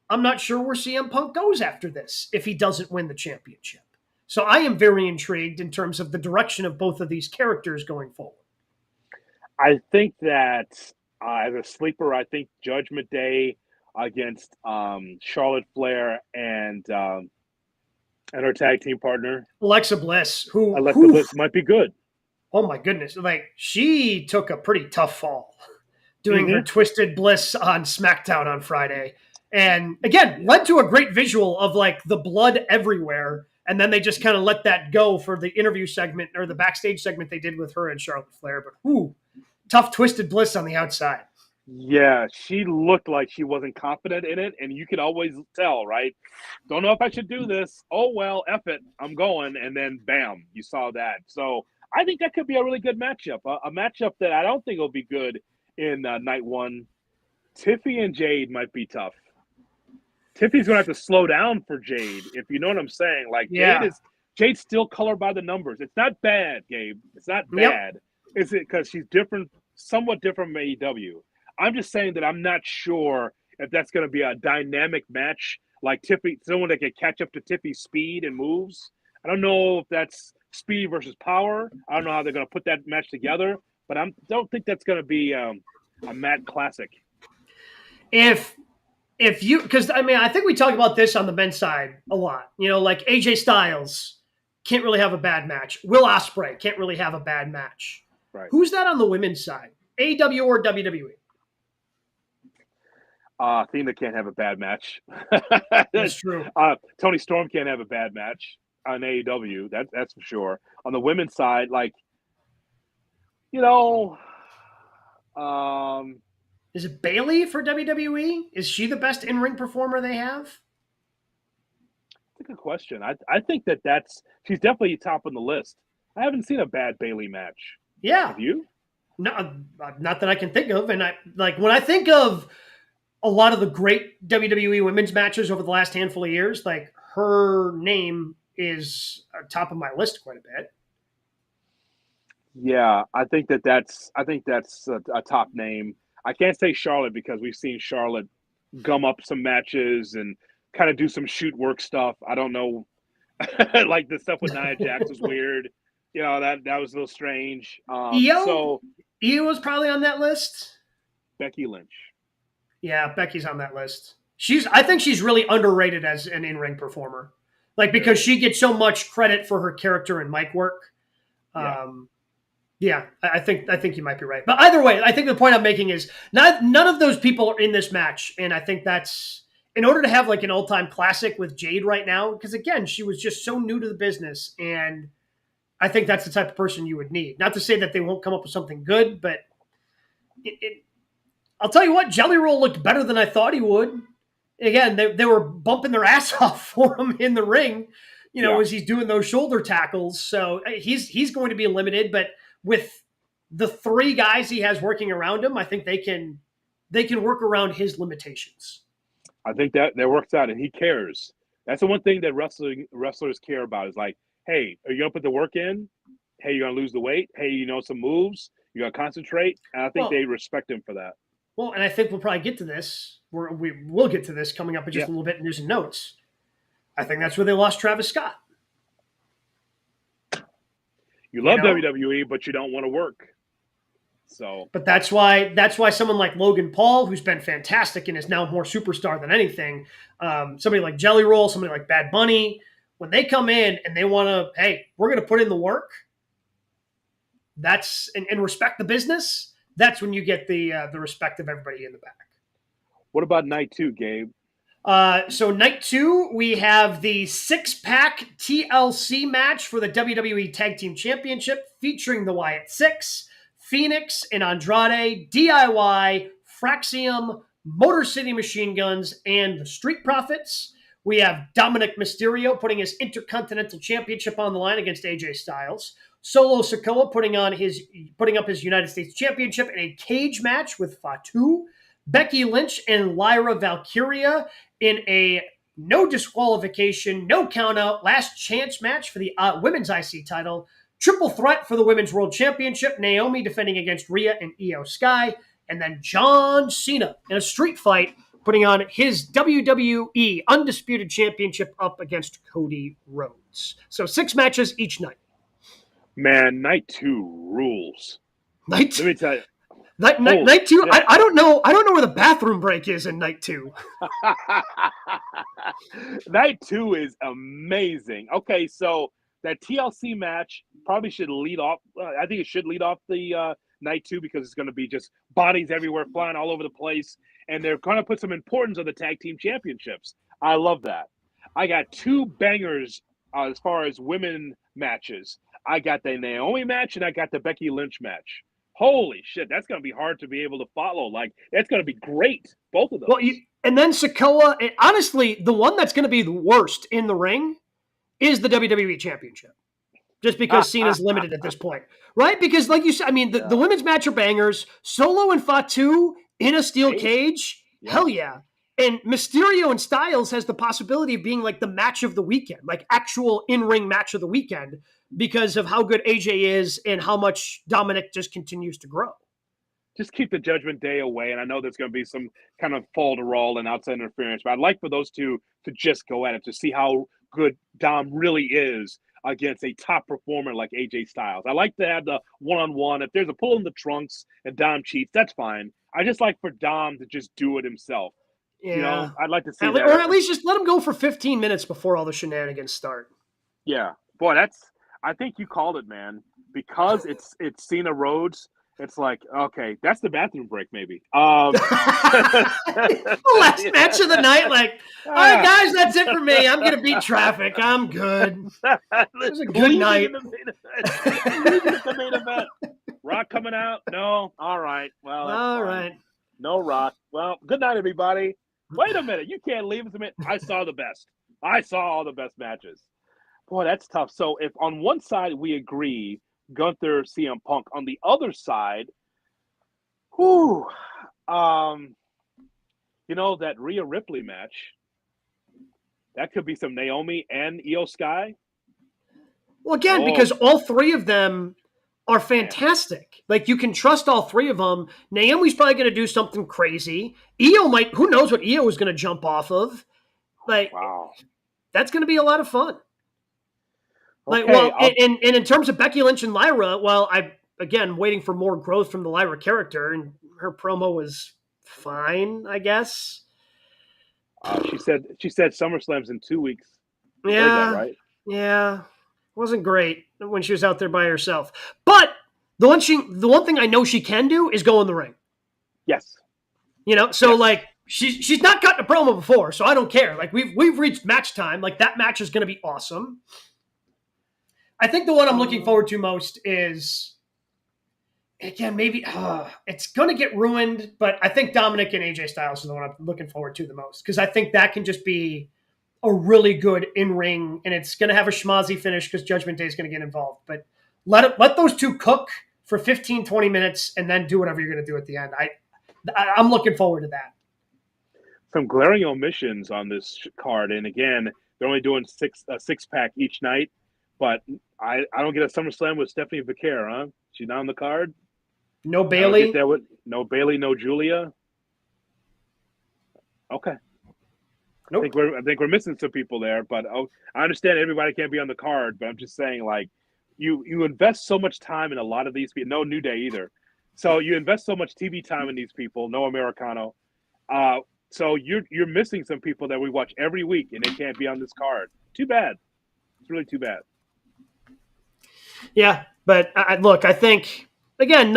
I'm not sure where CM Punk goes after this if he doesn't win the championship. So I am very intrigued in terms of the direction of both of these characters going forward. I think that As a sleeper, I think Judgment Day against Charlotte Flair and her tag team partner Alexa Bliss, who, Alexa Bliss might be good. oh my goodness, like she took a pretty tough fall doing her Mm-hmm. Twisted Bliss on SmackDown on Friday. And again, led to a great visual of like the blood everywhere. And then they just kind of let that go for the interview segment or the backstage segment they did with her and Charlotte Flair. But tough Twisted Bliss on the outside. Yeah, she looked like she wasn't confident in it, and you could always tell, right? Don't know if I should do this. Oh, well, F it. I'm going. And then, bam, you saw that. So I think that could be a really good matchup, a matchup that I don't think will be good in night one. Tiffy and Jade might be tough. Tiffy's going to have to slow down for Jade, if you know what I'm saying. Like, Yeah. Jade's still colored by the numbers. It's not bad, Gabe. It's not bad. Yep. Is it because she's different, somewhat different from AEW? I'm just saying that I'm not sure if that's going to be a dynamic match like Tiffy, someone that can catch up to Tiffy's speed and moves. I don't know if that's speed versus power. I don't know how they're going to put that match together, but I don't think that's going to be a Matt classic. If you, because I mean, I think we talk about this on the men's side a lot. You know, like AJ Styles can't really have a bad match. Will Ospreay can't really have a bad match. Right. Who's that on the women's side? AEW or WWE? Cena can't have a bad match. That's true. Tony Storm can't have a bad match on AEW. That's for sure. On the women's side, like, you know, is it Bayley for WWE? Is she the best in-ring performer they have? That's a good question. I think she's definitely top on the list. I haven't seen a bad Bayley match. Yeah. Have you? No, not that I can think of. And when I think of a lot of the great WWE women's matches over the last handful of years, like her name is top of my list quite a bit. Yeah, I think that's a top name. I can't say Charlotte because we've seen Charlotte gum up some matches and kind of do some shoot work stuff. I don't know, like the stuff with Nia Jax was weird. You know, that was a little strange. Io was probably on that list. Becky Lynch. Yeah, Becky's on that list. I think she's really underrated as an in-ring performer. Like, because she gets so much credit for her character and mic work. Yeah, I think you might be right. But either way, I think the point I'm making is none of those people are in this match. And I think that's, in order to have like an all-time classic with Jade right now, because again, she was just so new to the business. And I think that's the type of person you would need. Not to say that they won't come up with something good, but I'll tell you what, Jelly Roll looked better than I thought he would. Again, they were bumping their ass off for him in the ring, as he's doing those shoulder tackles. So he's going to be limited, but with the three guys he has working around him, I think they can work around his limitations. I think that works out, and he cares. That's the one thing that wrestlers care about is like, hey, are you going to put the work in? Hey, you're going to lose the weight? Hey, some moves? You're going to concentrate? And I think they respect him for that. Well, and I think we'll probably get to this. We will get to this coming up in just a little bit in news and notes. I think that's where they lost Travis Scott. You love WWE, but you don't want to work. But that's why someone like Logan Paul, who's been fantastic and is now more superstar than anything, somebody like Jelly Roll, somebody like Bad Bunny, when they come in and they want to, hey, we're going to put in the work, that's and respect the business. That's when you get the respect of everybody in the back. What about night 2, Gabe? So night 2, we have the 6-pack TLC match for the WWE Tag Team Championship featuring the Wyatt Six, Phoenix and Andrade, DIY, Fraxium, Motor City Machine Guns, and the Street Profits. We have Dominic Mysterio putting his Intercontinental Championship on the line against AJ Styles. Solo Sikoa putting up his United States Championship in a cage match with Fatu. Becky Lynch and Lyra Valkyria in a no disqualification, no countout, last chance match for the women's IC title. Triple threat for the Women's World Championship. Naomi defending against Rhea and Io Sky. And then John Cena in a street fight putting on his WWE Undisputed Championship up against Cody Rhodes. So 6 matches each night. Man, night 2 rules. Let me tell you. Night two, yeah. I don't know where the bathroom break is in night two. Night two is amazing. Okay, so that TLC match probably should lead off. I think it should lead off the night two because it's going to be just bodies everywhere, flying all over the place, and they're going to put some importance on the tag team championships. I love that. I got two bangers as far as women matches. I got the Naomi match and I got the Becky Lynch match. Holy shit, that's going to be hard to be able to follow. Like, that's going to be great, both of those. Well, and then Sikoa, and honestly, the one that's going to be the worst in the ring is the WWE Championship. Just because Cena's limited at this point, right? Because like you said, I mean, the women's match are bangers. Solo and Fatu in a steel cage, hell yeah. And Mysterio and Styles has the possibility of being like the match of the weekend, like actual in-ring match of the weekend because of how good AJ is and how much Dominic just continues to grow. Just keep the Judgment Day away, and I know there's going to be some kind of fall to roll and outside interference, but I'd like for those two to just go at it to see how good Dom really is against a top performer like AJ Styles. I like to have the one-on-one. If there's a pull in the trunks and Dom cheats, that's fine. I just like for Dom to just do it himself. Yeah. You know, I'd like to see that. Or at least just let him go for 15 minutes before all the shenanigans start. Yeah. Boy, I think you called it, man. Because it's Cena Rhodes, it's like, okay, that's the bathroom break, maybe. The last match of the night, like, all right, guys, that's it for me. I'm going to beat traffic. I'm good. It was a good night. The main event. Rock coming out? No? All right. Well, that's all fine. right. No Rock. Well, good night, everybody. Wait a minute. You can't leave us a minute. I saw the best. I saw all the best matches. Boy, that's tough. So if on one side we agree Gunther, CM Punk, on the other side, you know, that Rhea Ripley match, that could be some Naomi and Io Sky. Well, again, because all three of them are fantastic. Like, you can trust all three of them. Naomi's probably going to do something crazy. Io might, who knows what Io is going to jump off of. Like, that's going to be a lot of fun. Like, okay, and in terms of Becky Lynch and Lyra, well, I'm waiting for more growth from the Lyra character, and her promo was fine, I guess. She said SummerSlam's in 2 weeks. Yeah, you heard that, right? Yeah, wasn't great when she was out there by herself. But the one thing I know she can do is go in the ring. Yes. You know, so like she's not cutting a promo before, so I don't care. Like we've reached match time. Like that match is going to be awesome. I think the one I'm looking forward to most is, again, maybe it's going to get ruined, but I think Dominic and AJ Styles is the one I'm looking forward to the most because I think that can just be a really good in-ring, and it's going to have a schmozzy finish because Judgment Day is going to get involved. But let those two cook for 15, 20 minutes and then do whatever you're going to do at the end. I'm looking forward to that. Some glaring omissions on this card, and again, they're only doing a six-pack each night. But I don't get a SummerSlam with Stephanie Vaquer, huh? She's not on the card. No Bailey. No Bailey. No Julia. Okay. Nope. I think we're missing some people there, but I understand everybody can't be on the card. But I'm just saying, like, you invest so much time in a lot of these people. No New Day either. So you invest so much TV time in these people. No Americano. So you're missing some people that we watch every week, and they can't be on this card. Too bad. It's really too bad. Yeah, but look, I think, again,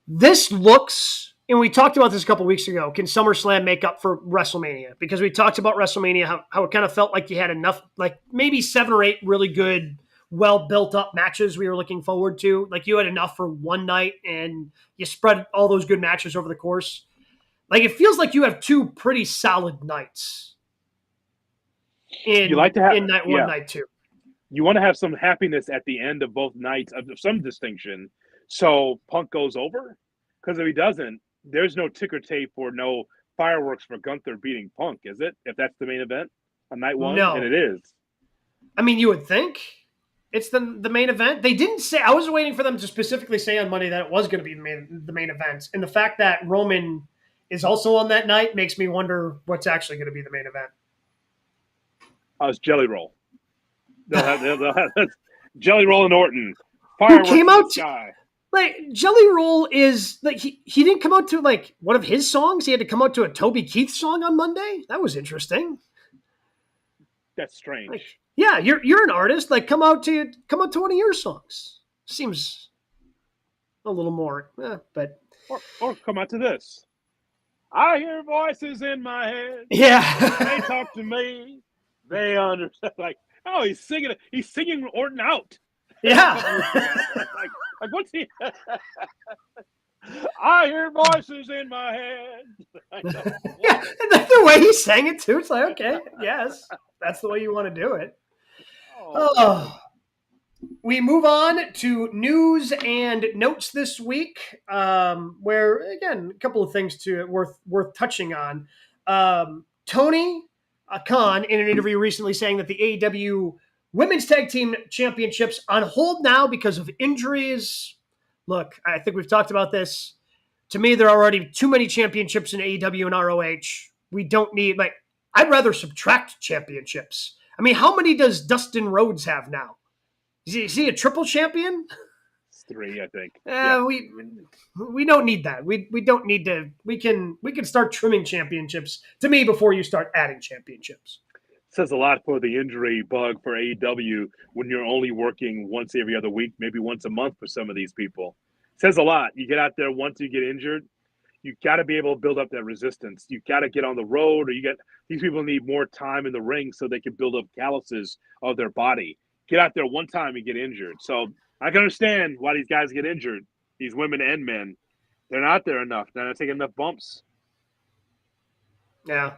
this looks, and we talked about this a couple weeks ago, can SummerSlam make up for WrestleMania? Because we talked about WrestleMania, how it kind of felt like you had enough, like maybe 7 or 8 really good, well-built-up matches we were looking forward to. Like you had enough for one night, and you spread all those good matches over the course. Like it feels like you have 2 pretty solid nights in night 1, night 2. You want to have some happiness at the end of both nights of some distinction. So Punk goes over, because if he doesn't, there's no ticker tape or no fireworks for Gunther beating Punk, is it? If that's the main event on night 1, no. And it is. I mean, you would think it's the main event. They didn't say. I was waiting for them to specifically say on Monday that it was going to be the main event, and the fact that Roman is also on that night makes me wonder what's actually going to be the main event. It's Jelly Roll. They'll have Jelly Roll and Orton. Fireworks who came out sky. Like Jelly Roll is like he didn't come out to like one of his songs. He had to come out to a Toby Keith song on Monday. That was interesting. That's strange. Like, yeah, you're an artist. Like, come out to one of your songs. Seems a little more, but or come out to this. I hear voices in my head. yeah, They talk to me. They understand. Like, oh, he's singing. He's singing Orton out. yeah. like what's he? I hear voices in my head. Yeah, the way he sang it too. It's like, okay, yes, that's the way you want to do it. Oh. We move on to news and notes this week, where again a couple of things worth touching on. Tony Khan in an interview recently saying that the AEW Women's Tag Team Championships on hold now because of injuries. Look, I think we've talked about this. To me, there are already too many championships in AEW and ROH. We don't need I'd rather subtract championships. I mean, how many does Dustin Rhodes have now? Is he a triple champion? It's 3, I think. Yeah. We don't need that. We don't need to. We can start trimming championships to me before you start adding championships. It says a lot for the injury bug for AEW when you're only working once every other week, maybe once a month for some of these people. It says a lot. You get out there once you get injured, you got to be able to build up that resistance. You got to get on the road, or these people need more time in the ring so they can build up calluses of their body. Get out there one time and get injured. So I can understand why these guys get injured, these women and men. They're not there enough. They're not taking enough bumps. Yeah.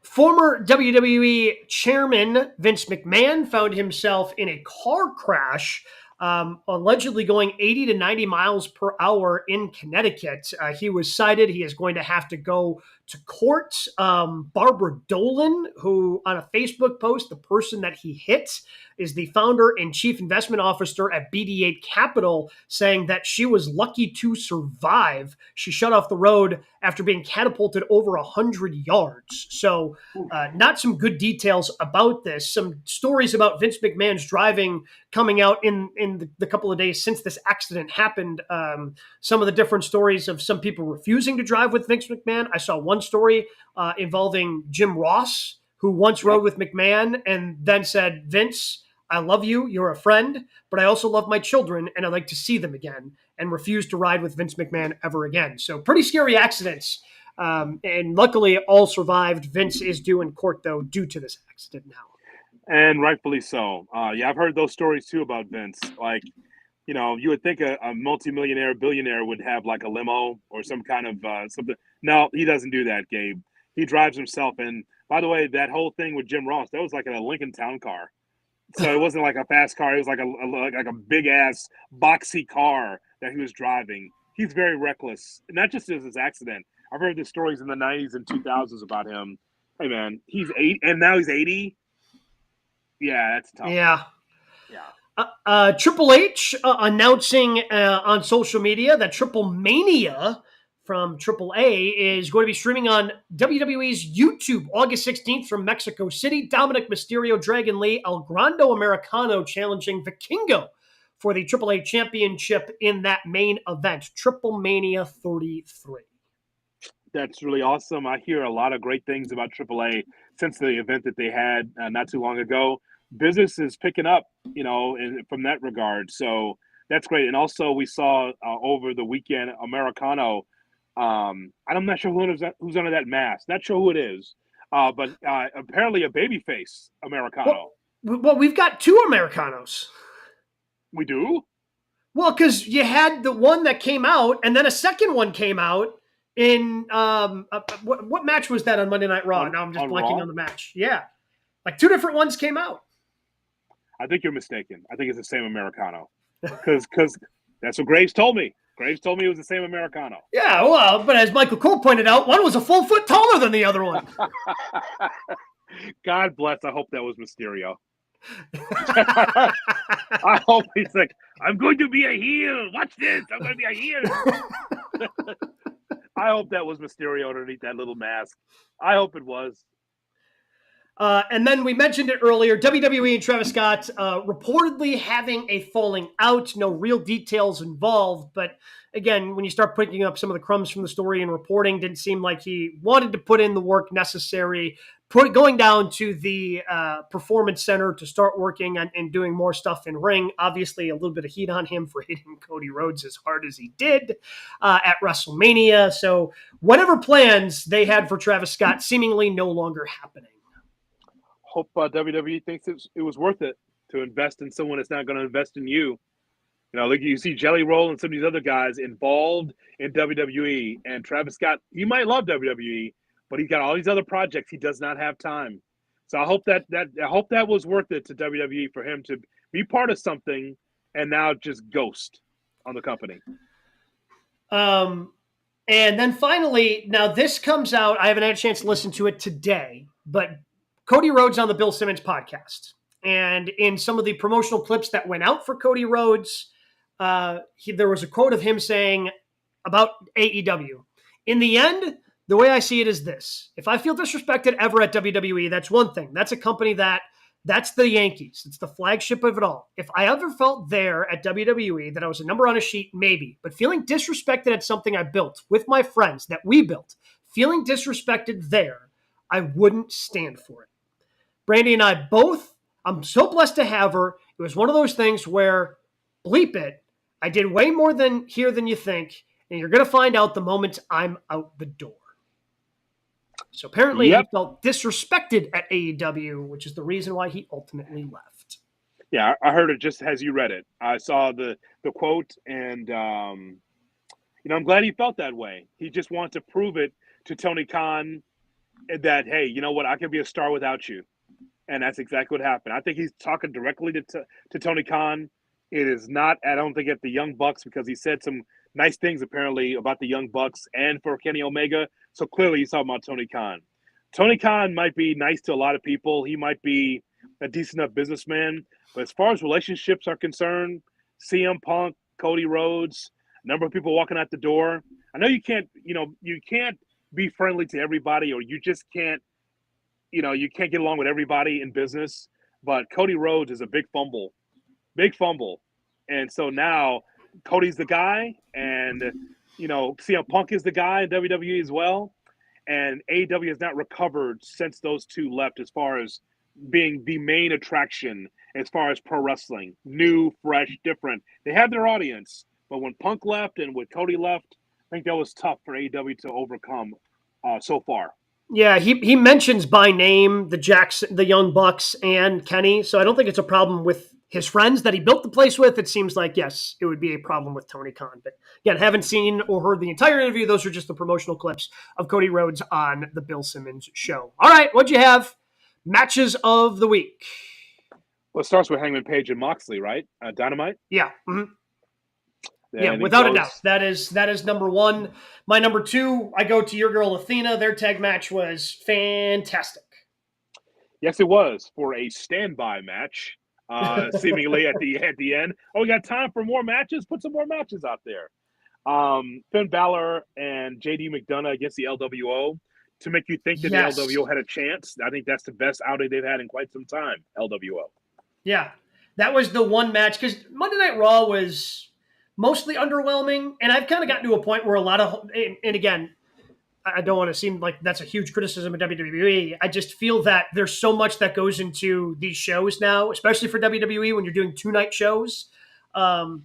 Former WWE chairman Vince McMahon found himself in a car crash, allegedly going 80 to 90 miles per hour in Connecticut. He was cited. He is going to have to go to court. Barbara Dolan, who on a Facebook post, the person that he hit is the founder and chief investment officer at BD8 Capital, saying that she was lucky to survive. She shut off the road after being catapulted over 100 yards. So not some good details about this. Some stories about Vince McMahon's driving coming out in the couple of days since this accident happened. Some of the different stories of some people refusing to drive with Vince McMahon. I saw one story involving Jim Ross, who once rode with McMahon and then said, Vince, I love you, you're a friend, but I also love my children and I'd like to see them again, and refused to ride with Vince McMahon ever again. So pretty scary accidents. And luckily all survived. Vince is due in court, though, due to this accident now. And rightfully so. Yeah, I've heard those stories too about Vince. Like, you would think a multimillionaire, billionaire would have like a limo or some kind of something. No, he doesn't do that, Gabe. He drives himself. And by the way, that whole thing with Jim Ross, that was like a Lincoln Town car. So it wasn't like a fast car. It was like a big ass boxy car that he was driving. He's very reckless. Not just as his accident. I've heard the stories in the 90s and 2000s about him. Hey man, he's 8 and now he's 80. Yeah, that's tough. Yeah. Triple H announcing on social media that Triple Mania from AAA is going to be streaming on WWE's YouTube August 16th from Mexico City. Dominic Mysterio, Dragon Lee, El Grande Americano challenging Vikingo for the AAA championship in that main event, Triple Mania 33. That's really awesome. I hear a lot of great things about AAA since the event that they had not too long ago. Business is picking up, from that regard. So that's great. And also we saw over the weekend, Americano. I'm not sure who's under that mask. Not sure who it is. But apparently a babyface Americano. Well, we've got two Americanos. We do? Well, because you had the one that came out, and then a second one came out in what match was that on Monday Night Raw? Now I'm just blanking on the match. Yeah, like two different ones came out. I think you're mistaken. I think it's the same Americano, because that's what Graves told me. Graves told me it was the same Americano. Yeah, well, but as Michael Cole pointed out, one was a full foot taller than the other one. God bless. I hope that was Mysterio. I hope he's like, I'm going to be a heel. Watch this. I'm going to be a heel. I hope that was Mysterio underneath that little mask. I hope it was. And then we mentioned it earlier, WWE and Travis Scott reportedly having a falling out. No real details involved, but again, when you start picking up some of the crumbs from the story and reporting, didn't seem like he wanted to put in the work necessary. Going down to the performance center to start working on, and doing more stuff in ring. Obviously, a little bit of heat on him for hitting Cody Rhodes as hard as he did at WrestleMania. So whatever plans they had for Travis Scott seemingly no longer happening. Hope WWE thinks it was worth it to invest in someone that's not going to invest in you. You know, like you see Jelly Roll and some of these other guys involved in WWE, and Travis Scott, he might love WWE, but he's got all these other projects. He does not have time. So I hope that was worth it to WWE for him to be part of something and now just ghost on the company. And then finally, now this comes out. I haven't had a chance to listen to it today, but Cody Rhodes on the Bill Simmons podcast. And in some of the promotional clips that went out for Cody Rhodes, there was a quote of him saying about AEW. In the end, the way I see it is this. If I feel disrespected ever at WWE, that's one thing. That's a company that's the Yankees. It's the flagship of it all. If I ever felt there at WWE that I was a number on a sheet, maybe. But feeling disrespected at something I built with my friends that we built, feeling disrespected there, I wouldn't stand for it. Brandy and I both, I'm so blessed to have her. It was one of those things where, bleep it, I did way more than you think, and you're going to find out the moment I'm out the door. So apparently he felt disrespected at AEW, which is the reason why he ultimately left. Yeah, I heard it just as you read it. I saw the quote, and I'm glad he felt that way. He just wanted to prove it to Tony Khan that, hey, you know what, I can be a star without you. And that's exactly what happened. I think he's talking directly to Tony Khan. It is not, I don't think, at the Young Bucks, because he said some nice things apparently about the Young Bucks and for Kenny Omega. So clearly he's talking about Tony Khan. Tony Khan might be nice to a lot of people. He might be a decent enough businessman. But as far as relationships are concerned, CM Punk, Cody Rhodes, a number of people walking out the door. I know you can't be friendly to everybody, or you just can't, you can't get along with everybody in business. But Cody Rhodes is a big fumble. And so now Cody's the guy, and CM Punk is the guy in WWE as well. And AEW has not recovered since those two left as far as being the main attraction as far as pro wrestling. New, fresh, different. They have their audience, but when Punk left and when Cody left, I think that was tough for AEW to overcome so far. Yeah, he mentions by name the Young Bucks and Kenny, so I don't think it's a problem with his friends that he built the place with. It seems like, yes, it would be a problem with Tony Khan. But again, haven't seen or heard the entire interview. Those are just the promotional clips of Cody Rhodes on the Bill Simmons show. All right, what'd you have? Matches of the week. Well, it starts with Hangman Page and Moxley, right? Dynamite? Yeah. Mm-hmm. Yeah, without a doubt. That is number one. My number two, I go to your girl Athena. Their tag match was fantastic. Yes, it was, for a standby match, seemingly at the end. Oh, we got time for more matches? Put some more matches out there. Finn Balor and JD McDonough against the LWO to make you think that the LWO had a chance. I think that's the best outing they've had in quite some time, LWO. Yeah, that was the one match, because Monday Night Raw was mostly underwhelming, and I've kind of gotten to a point where a lot of, and again, I don't want to seem like that's a huge criticism of WWE. I just feel that there's so much that goes into these shows now, especially for WWE when you're doing 2-night shows. I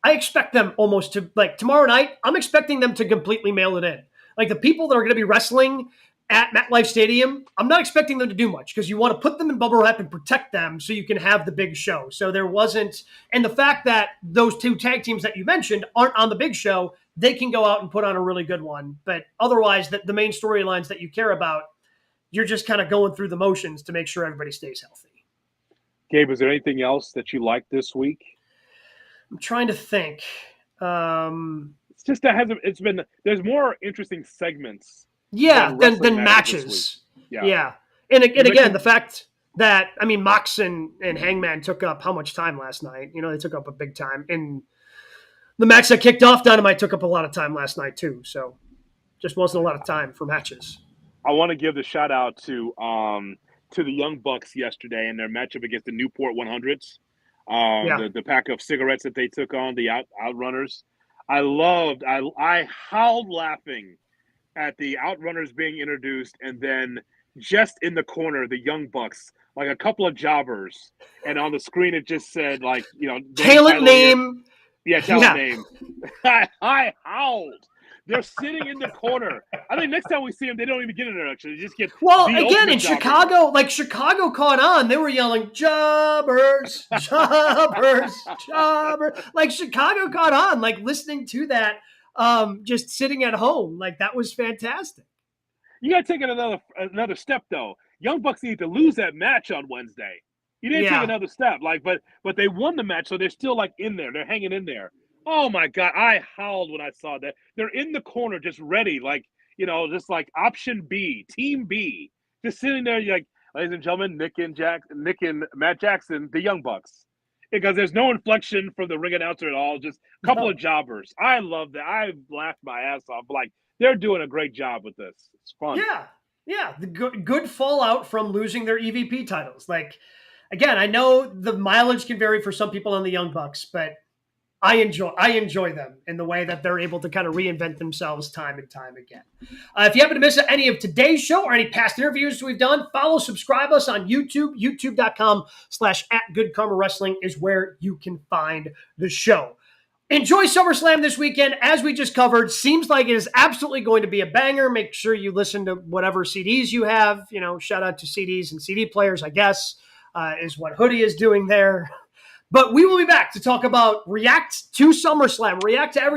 expect them almost to, like tomorrow night, I'm expecting them to completely mail it in. Like the people that are going to be wrestling at MetLife Stadium, I'm not expecting them to do much, because you want to put them in bubble wrap and protect them so you can have the big show. So there wasn't, and the fact that those two tag teams that you mentioned aren't on the big show, they can go out and put on a really good one. But otherwise, the main storylines that you care about, you're just kind of going through the motions to make sure everybody stays healthy. Gabe, is there anything else that you liked this week? I'm trying to think. It's just that there's more interesting segments. Yeah, than matches. Yeah. And again, the fact that, I mean, Mox and Hangman took up how much time last night? They took up a big time. And the match that kicked off Dynamite took up a lot of time last night too. So just wasn't a lot of time for matches. I want to give the shout out to to the Young Bucks yesterday in their matchup against the Newport 100s, Yeah. the pack of cigarettes that they took on, the Outrunners. I howled laughing at the Outrunners being introduced, and then just in the corner, the Young Bucks, like a couple of jobbers, and on the screen it just said, like, Talent name. Yeah, talent name. I howled. They're sitting in the corner. I think next time we see them, they don't even get an introduction. They just get again in Chicago, like Chicago caught on. They were yelling jobbers, jobbers, jobbers. Like Chicago caught on, like listening to that, just sitting at home. Like that was fantastic. You got to take it another step though. Young Bucks need to lose that match on Wednesday. You didn't take another step, like, but they won the match, so they're still like in there. They're hanging in there. Oh my God, I howled when I saw that. They're in the corner, just ready, like, just like option B, team B, just sitting there, like, ladies and gentlemen, Nick and Matt Jackson, the Young Bucks, because there's no inflection from the ring announcer at all. Just a couple of jobbers. I love that. I laughed my ass off. Like, they're doing a great job with this. It's fun. Yeah. The good fallout from losing their EVP titles. Like, again, I know the mileage can vary for some people on the Young Bucks, but I enjoy them in the way that they're able to kind of reinvent themselves time and time again. If you happen to miss any of today's show or any past interviews we've done, subscribe us on YouTube. YouTube.com/@GoodKarmaWrestling is where you can find the show. Enjoy SummerSlam this weekend. As we just covered, seems like it is absolutely going to be a banger. Make sure you listen to whatever CDs you have. Shout out to CDs and CD players, I guess, is what Hoodie is doing there. But we will be back to talk about react to SummerSlam, react to everything.